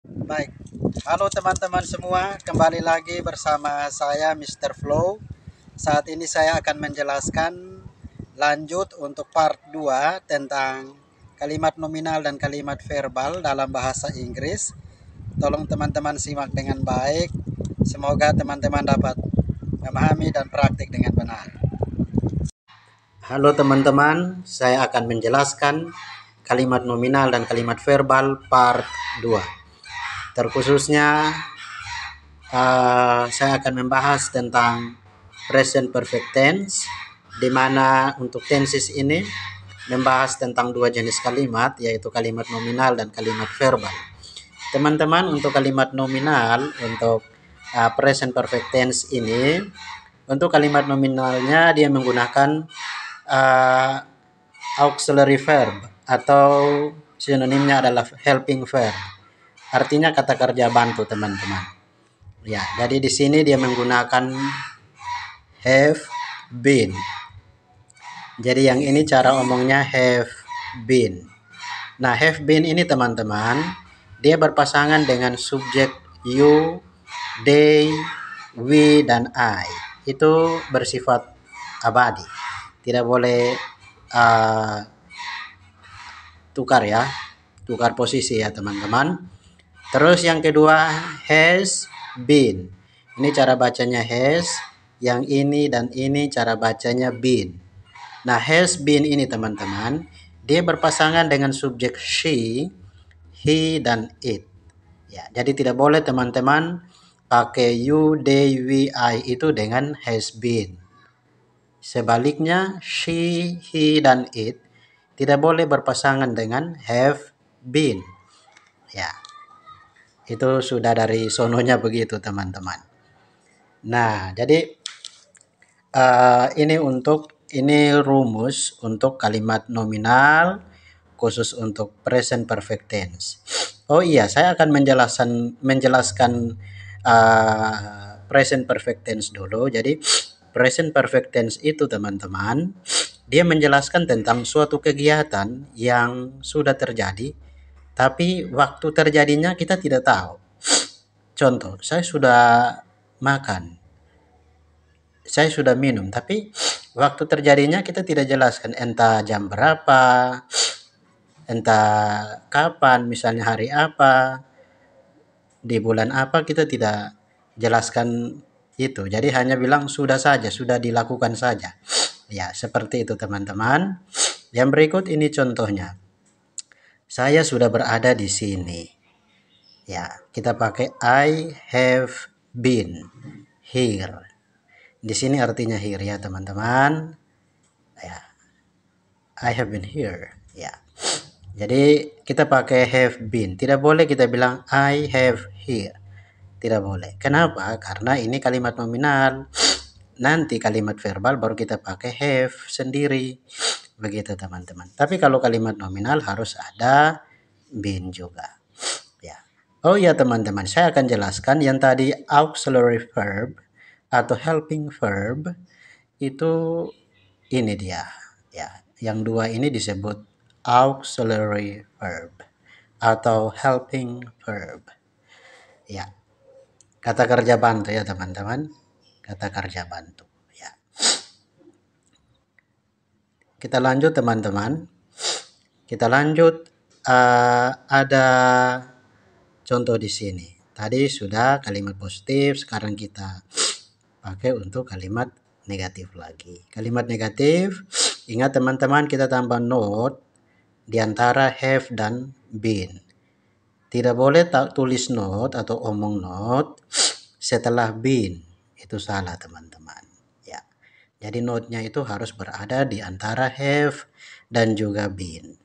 Baik, halo teman-teman semua, kembali lagi bersama saya Mr. Flow. Saat ini saya akan menjelaskan lanjut untuk part 2 tentang kalimat nominal dan kalimat verbal dalam bahasa Inggris. Tolong teman-teman simak dengan baik. Semoga teman-teman dapat memahami dan praktik dengan benar. Halo teman-teman, saya akan menjelaskan kalimat nominal dan kalimat verbal part 2. Terkhususnya saya akan membahas tentang present perfect tense, di mana untuk tenses ini membahas tentang dua jenis kalimat, yaitu kalimat nominal dan kalimat verbal. Teman-teman, untuk kalimat nominal, untuk present perfect tense ini, untuk kalimat nominalnya dia menggunakan uh, auxiliary verb atau sinonimnya adalah helping verb. Artinya kata kerja bantu, teman-teman. Ya, jadi di sini dia menggunakan have been. Jadi yang ini cara omongnya have been. Nah, have been ini teman-teman, dia berpasangan dengan subjek you, they, we, dan I. Itu bersifat abadi. Tidak boleh uh, tukar ya, tukar posisi ya teman-teman. Terus yang kedua has been. Ini cara bacanya has, yang ini dan ini cara bacanya been. Nah, has been ini teman-teman, dia berpasangan dengan subjek she, he, dan it. Ya, jadi tidak boleh teman-teman pakai you, they, we, I itu dengan has been. Sebaliknya, she, he, dan it tidak boleh berpasangan dengan have been. Ya, itu sudah dari sononya begitu teman-teman. Nah, jadi ini rumus untuk kalimat nominal khusus untuk present perfect tense. Oh iya, saya akan menjelaskan present perfect tense dulu. Jadi present perfect tense itu teman-teman, dia menjelaskan tentang suatu kegiatan yang sudah terjadi, tapi waktu terjadinya kita tidak tahu. Contoh, saya sudah makan, saya sudah minum, tapi waktu terjadinya kita tidak jelaskan, entah jam berapa, entah kapan, misalnya hari apa, di bulan apa, kita tidak jelaskan itu. Jadi hanya bilang sudah saja, sudah dilakukan saja. Ya, seperti itu teman-teman. Yang berikut ini contohnya. Saya sudah berada di sini. Ya, kita pakai I have been here. Di sini artinya here ya teman-teman. Ya, I have been here. Ya. Jadi kita pakai have been. Tidak boleh kita bilang I have here. Tidak boleh. Kenapa? Karena ini kalimat nominal. Nanti kalimat verbal baru kita pakai have sendiri. Begitu teman-teman. Tapi kalau kalimat nominal harus ada been juga. Ya. Oh ya teman-teman, saya akan jelaskan yang tadi auxiliary verb atau helping verb itu ini dia. Ya, yang dua ini disebut auxiliary verb atau helping verb. Ya, kata kerja bantu ya teman-teman. Kata kerja bantu. Ya. Kita lanjut teman-teman. Kita lanjut ada contoh di sini. Tadi sudah kalimat positif, sekarang kita pakai untuk kalimat negatif lagi. Kalimat negatif, ingat teman-teman kita tambah not di antara have dan been. Tidak boleh tulis not atau omong not setelah been. Itu salah teman-teman. Ya. Jadi notnya itu harus berada di antara have dan juga been.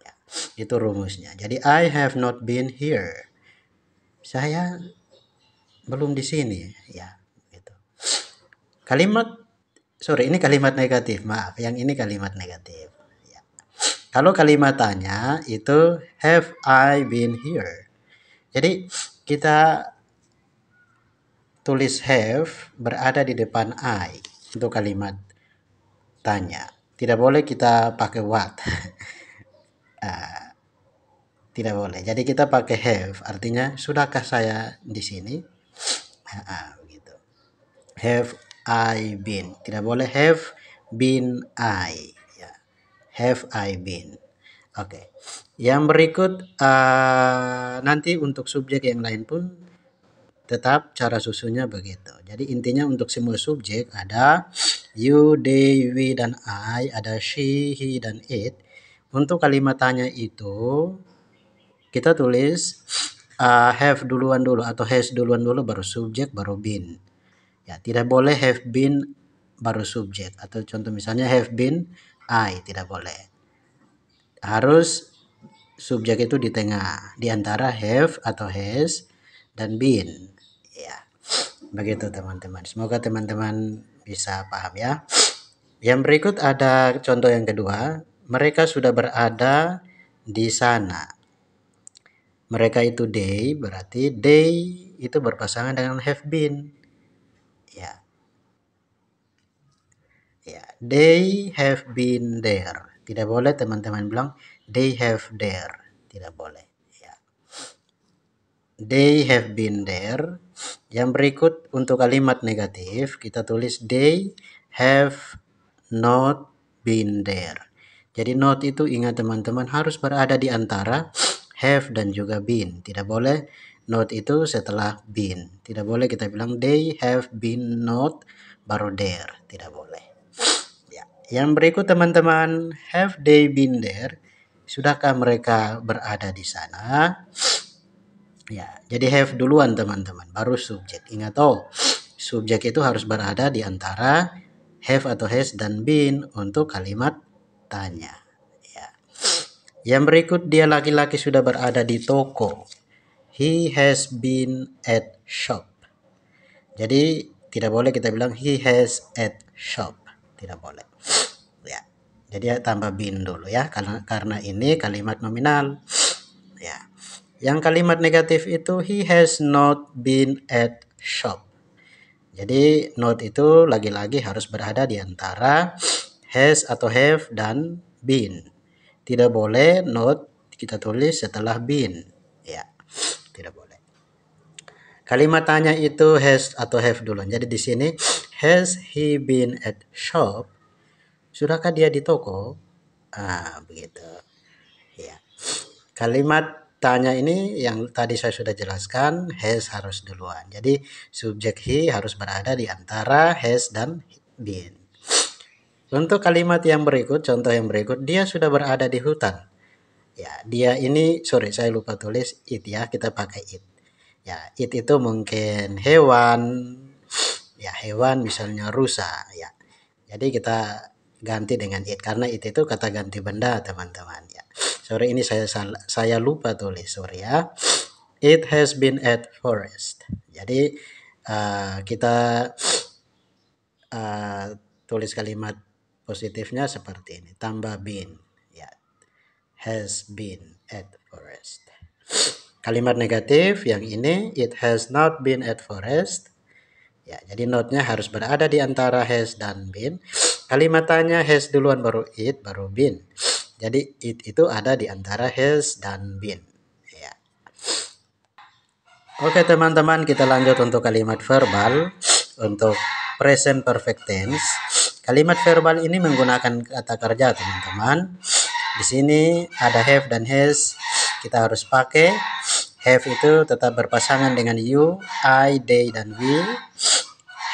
Ya. Itu rumusnya. Jadi I have not been here. Saya belum di sini ya. Gitu. Ini kalimat negatif, maaf. Yang ini kalimat negatif. Ya. Kalau kalimat tanya itu have I been here. Jadi kita tulis have berada di depan I untuk kalimat tanya. Tidak boleh kita pakai what. Tidak boleh. Jadi kita pakai have, artinya sudahkah saya di sini? Begitu. Have I been? Tidak boleh have been I. Ya. Have I been? Oke. Yang berikut nanti untuk subjek yang lain pun tetap cara susunnya begitu. Jadi intinya untuk semua subjek ada you, they, we, dan I, ada she, he, dan it. Untuk kalimat tanya itu kita tulis have duluan dulu atau has duluan dulu baru subjek baru been. Ya, tidak boleh have been baru subjek atau contoh misalnya have been I, tidak boleh. Harus subjek itu di tengah di antara have atau has dan been. Ya. Begitu teman-teman. Semoga teman-teman bisa paham ya. Yang berikut ada contoh yang kedua. Mereka sudah berada di sana. Mereka itu they, berarti they itu berpasangan dengan have been. Ya. Ya, they have been there. Tidak boleh teman-teman bilang they have there. Tidak boleh. Ya. They have been there. Yang berikut untuk kalimat negatif kita tulis they have not been there. Jadi not itu ingat teman-teman harus berada di antara have dan juga been. Tidak boleh not itu setelah been. Tidak boleh kita bilang they have been not baru there. Tidak boleh. Ya. Yang berikut teman-teman, have they been there? Sudahkah mereka berada di sana? Ya, jadi have duluan teman-teman, baru subjek. Ingat subjek itu harus berada di antara have atau has dan been untuk kalimat tanya. Ya. Yang berikut dia laki-laki sudah berada di toko. He has been at shop. Jadi tidak boleh kita bilang he has at shop. Tidak boleh. Ya. Jadi tambah been dulu ya karena ini kalimat nominal. Ya. Yang kalimat negatif itu he has not been at shop. Jadi not itu lagi-lagi harus berada di antara has atau have dan been. Tidak boleh not kita tulis setelah been. Ya, tidak boleh. Kalimat tanya itu has atau have duluan. Jadi di sini has he been at shop? Sudahkah dia di toko? Begitu. Ya. Kalimat tanya ini yang tadi saya sudah jelaskan, has harus duluan. Jadi subjek he harus berada di antara has dan been. Untuk kalimat yang berikut, contoh yang berikut, dia sudah berada di hutan. Ya, dia ini, saya lupa tulis it ya, kita pakai it. Ya, it itu mungkin hewan, ya hewan misalnya rusa, ya. Jadi kita ganti dengan it karena it itu kata ganti benda teman-teman ya. Ini saya lupa tulis ya. It has been at forest. Jadi kita tulis kalimat positifnya seperti ini, tambah been ya. Has been at forest. Kalimat negatif yang ini it has not been at forest. Ya, jadi notnya harus berada di antara has dan been. Kalimat tanya has duluan baru it baru been. Jadi it itu ada di antara has dan been. Ya. Oke teman-teman, kita lanjut untuk kalimat verbal. Untuk present perfect tense. Kalimat verbal ini menggunakan kata kerja teman-teman. Di sini ada have dan has. Kita harus pakai. Have itu tetap berpasangan dengan you, I, they, dan we.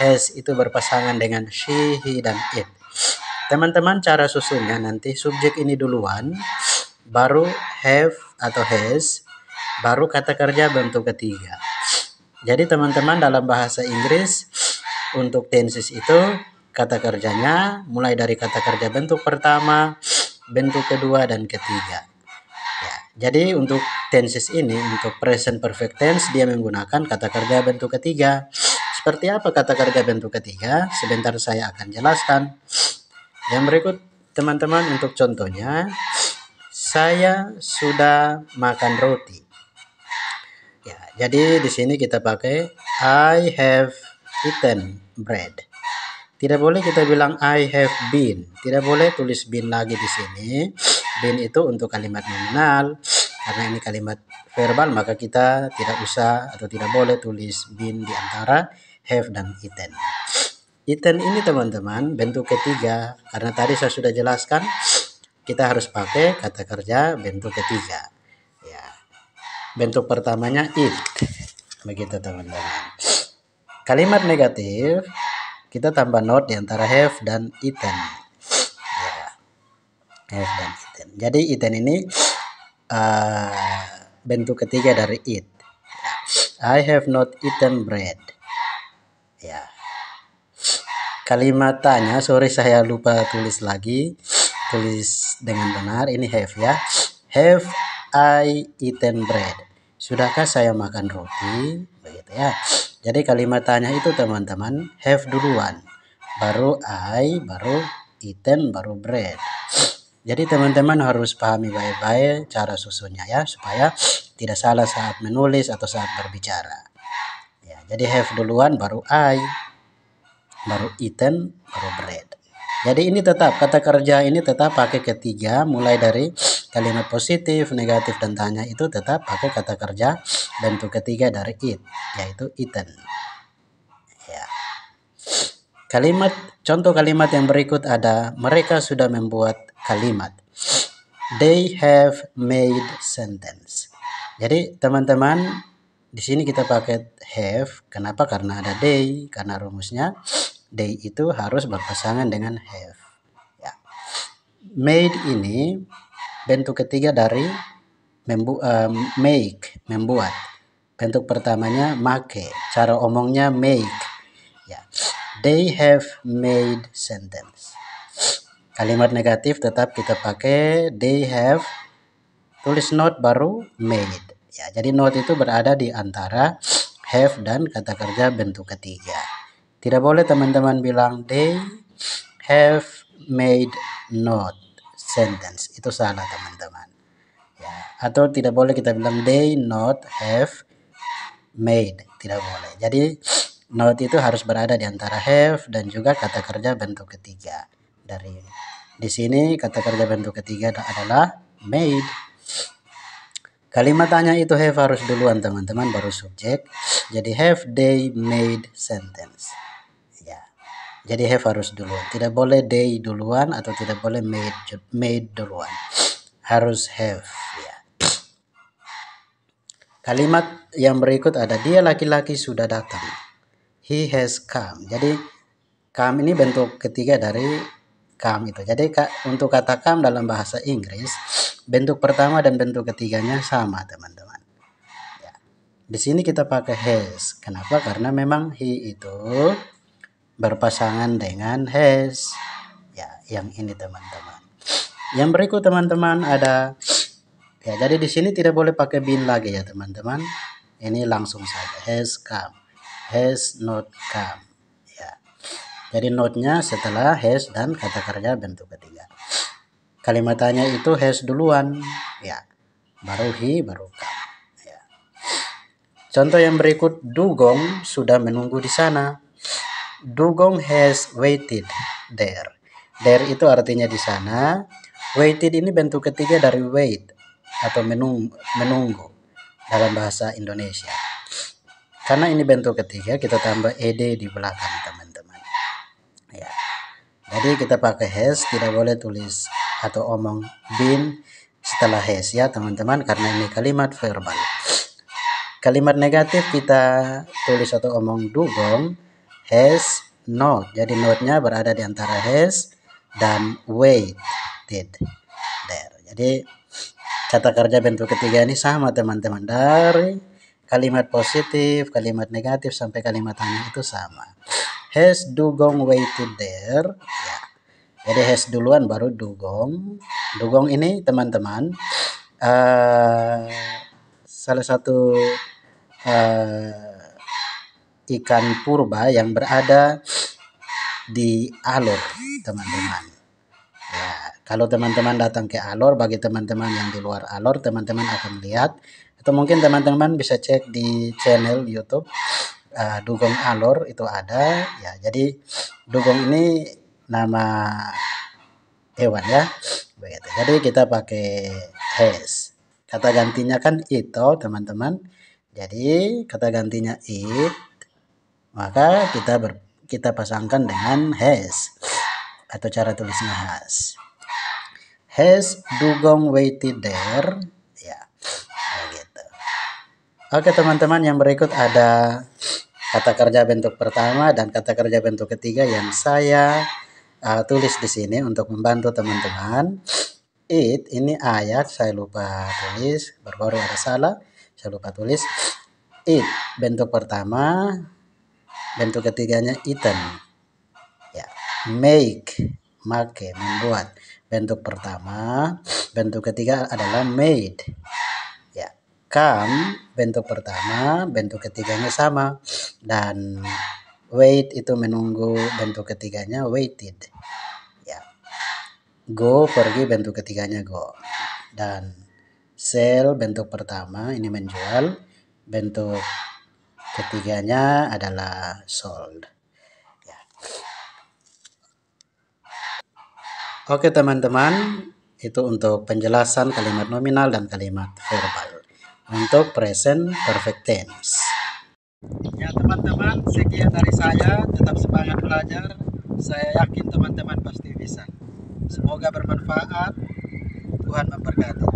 Has itu berpasangan dengan she, he, dan it. Teman-teman cara susunnya nanti subjek ini duluan, baru have atau has, baru kata kerja bentuk ketiga. Jadi teman-teman dalam bahasa Inggris untuk tenses itu kata kerjanya mulai dari kata kerja bentuk pertama, bentuk kedua, dan ketiga. Ya, jadi untuk tenses ini, untuk present perfect tense dia menggunakan kata kerja bentuk ketiga. Seperti apa kata kerja bentuk ketiga? Sebentar saya akan jelaskan. Yang berikut teman-teman untuk contohnya, saya sudah makan roti. Ya, jadi di sini kita pakai I have eaten bread. Tidak boleh kita bilang I have been. Tidak boleh tulis been lagi di sini. Been itu untuk kalimat nominal. Karena ini kalimat verbal, maka kita tidak usah atau tidak boleh tulis been di antara have dan eaten. Eaten ini teman-teman bentuk ketiga, karena tadi saya sudah jelaskan kita harus pakai kata kerja bentuk ketiga. Ya. Bentuk pertamanya eat. Begitu teman-teman. Kalimat negatif kita tambah not di antara have dan eaten. Ya. Have dan eaten. Jadi eaten ini bentuk ketiga dari eat. I have not eaten bread. Ya. Kalimat tanya, sorry saya lupa tulis lagi. Tulis dengan benar, ini have ya. Have I eaten bread? Sudahkah saya makan roti? Begitu ya. Jadi kalimat tanya itu teman-teman have duluan. Baru I, baru eaten, baru bread. Jadi teman-teman harus pahami baik-baik cara susunnya ya, supaya tidak salah saat menulis atau saat berbicara. Ya, jadi have duluan, baru I, baru eaten, baru bread. Jadi ini tetap, kata kerja ini tetap pakai ketiga, mulai dari kalimat positif, negatif, dan tanya itu tetap pakai kata kerja bentuk ketiga dari eat, yaitu eaten. Ya. Contoh kalimat yang berikut ada, mereka sudah membuat kalimat. They have made sentence. Jadi teman-teman, di sini kita pakai have. Kenapa? Karena ada they. Karena rumusnya they itu harus berpasangan dengan have. Ya. Made ini bentuk ketiga dari make, membuat. Bentuk pertamanya make. Cara omongnya make. Ya. They have made sentence. Kalimat negatif tetap kita pakai they have, tulis not baru made. Ya, jadi not itu berada di antara have dan kata kerja bentuk ketiga. Tidak boleh teman-teman bilang they have made not sentence. Itu salah teman-teman. Ya, atau tidak boleh kita bilang they not have made. Tidak boleh. Jadi not itu harus berada di antara have dan juga kata kerja bentuk ketiga. Di sini kata kerja bentuk ketiga adalah made. Kalimat tanya itu have harus duluan teman-teman, baru subjek. Jadi have they made sentence. Ya. Jadi have harus duluan. Tidak boleh they duluan atau tidak boleh made duluan. Harus have ya. Kalimat yang berikut ada dia laki-laki sudah datang. He has come. Jadi come ini bentuk ketiga dari come itu. Jadi untuk kata come dalam bahasa Inggris, bentuk pertama dan bentuk ketiganya sama teman-teman. Ya. Di sini kita pakai has. Kenapa? Karena memang he itu berpasangan dengan has. Ya, yang ini teman-teman. Yang berikut teman-teman ada, ya jadi di sini tidak boleh pakai been lagi ya teman-teman. Ini langsung saja has come, has not come. Jadi notnya setelah has dan kata kerja bentuk ketiga. Kalimat tanya itu has duluan, ya. Baru he, baru come. Ya. Contoh yang berikut, Dugong sudah menunggu di sana. Dugong has waited there. There itu artinya di sana. Waited ini bentuk ketiga dari wait atau menunggu dalam bahasa Indonesia. Karena ini bentuk ketiga, kita tambah ed di belakang teman-teman. Ya. Jadi kita pakai has, tidak boleh tulis atau omong been setelah has ya teman-teman, karena ini kalimat verbal. Kalimat negatif kita tulis atau omong Dugong has not. Jadi notnya berada di antara has dan waited there. Jadi kata kerja bentuk ketiga ini sama teman-teman, dari kalimat positif, kalimat negatif sampai kalimat tanya itu sama. Has Dugong waited there? Ya. Jadi has duluan baru Dugong. Dugong ini teman-teman salah satu ikan purba yang berada di Alor teman-teman. Ya, kalau teman-teman datang ke Alor, bagi teman-teman yang di luar Alor, teman-teman akan lihat, atau mungkin teman-teman bisa cek di channel YouTube Dugong Alor itu ada ya. Jadi dugong ini nama hewan ya begitu. Jadi kita pakai has. kata gantinya kan itu, teman-teman. Jadi kata gantinya it, maka kita pasangkan dengan has atau cara tulisnya has. Has Dugong waited there? Ya, begitu. Oke teman-teman, yang berikut ada kata kerja bentuk pertama dan kata kerja bentuk ketiga yang saya tulis di sini untuk membantu teman-teman. It ini ayat saya lupa tulis, baru ada salah, saya lupa tulis. It bentuk pertama, bentuk ketiganya eaten. Ya, make membuat. Bentuk pertama, bentuk ketiga adalah made. Ya, come bentuk pertama, bentuk ketiganya sama, dan wait itu menunggu, bentuk ketiganya waited. Ya, go pergi, bentuk ketiganya go, dan sell bentuk pertama ini menjual, bentuk ketiganya adalah sold. Ya. Oke teman-teman, itu untuk penjelasan kalimat nominal dan kalimat verbal untuk present perfect tense. Ya teman-teman, sekian dari saya. Tetap semangat belajar. Saya yakin teman-teman pasti bisa. Semoga bermanfaat. Tuhan memberkati.